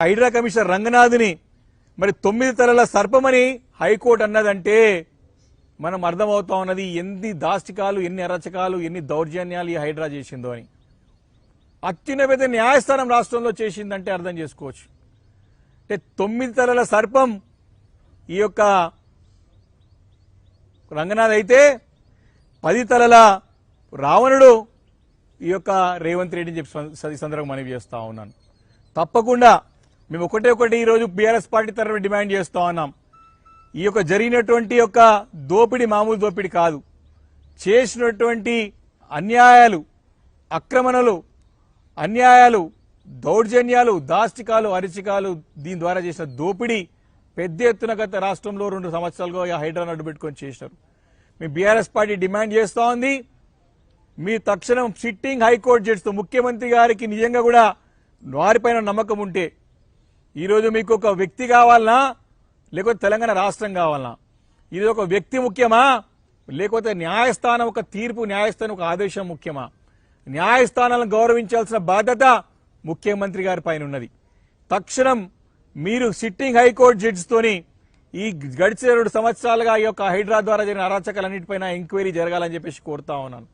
Hydraa commissioner రంగనాథ్ని మరి 9 తలల సర్పమని high court అన్నదంటే మనం అర్థమవుతా ఉన్నది ఎన్ని దాష్టికాలు, ఎన్ని అరచకాలు, ఎన్ని దౌర్జన్యాలు ఈ హైడ్రా చేసిందో అని. అత్యున్నత న్యాయస్థానం రాష్ట్రంలో చేసిందంటే అర్థం చేసుకోవచ్చు. అంటే 9 తలల సర్పం ఈ యొక్క రంగనాథ్ అయితే 10 తలల రావణుడు ఈ యొక్క రేవంత్ రెడ్డిని చెప్పి ఈ సందర్భంగా మనవి చేస్తా ఉన్నాను. తప్పకుండా మేము ఒకటి ఈరోజు బీఆర్ఎస్ పార్టీ తరఫున డిమాండ్ చేస్తా ఉన్నాం. ఈ యొక్క జరిగినటువంటి యొక్క దోపిడీ మామూలు దోపిడీ కాదు. చేసినటువంటి అన్యాయాలు, ఆక్రమణలు, అన్యాయాలు, దౌర్జన్యాలు, దాష్టికాలు, అరిచికాలు, దీని ద్వారా చేసిన దోపిడీ పెద్ద ఎత్తున గత రాష్ట్రంలో 2 సంవత్సరాలుగా హైడ్రాను అడ్డుపెట్టుకొని చేశారు. మీ బీఆర్ఎస్ పార్టీ డిమాండ్ చేస్తా ఉంది, మీ తక్షణం సిట్టింగ్ హైకోర్టు జడ్జితో ముఖ్యమంత్రి గారికి నిజంగా కూడా వారిపైన నమ్మకం ఉంటే ఈరోజు మీకు ఒక వ్యక్తి కావాలనా లేకపోతే తెలంగాణ రాష్ట్రం కావాలనా? ఇది ఒక వ్యక్తి ముఖ్యమా లేకపోతే న్యాయస్థానం ఒక తీర్పు, న్యాయస్థానం ఒక ఆదేశం ముఖ్యమా? న్యాయస్థానాలను గౌరవించాల్సిన బాధ్యత ముఖ్యమంత్రి గారి పైన ఉన్నది. తక్షణం మీరు సిట్టింగ్ హైకోర్టు జడ్జితోని ఈ గడిచిన 2 సంవత్సరాలుగా ఈ యొక్క హైడ్రా ద్వారా జరిగిన అరాచకాలన్నింటిపైన ఎంక్వైరీ జరగాలని చెప్పేసి కోరుతా ఉన్నాను.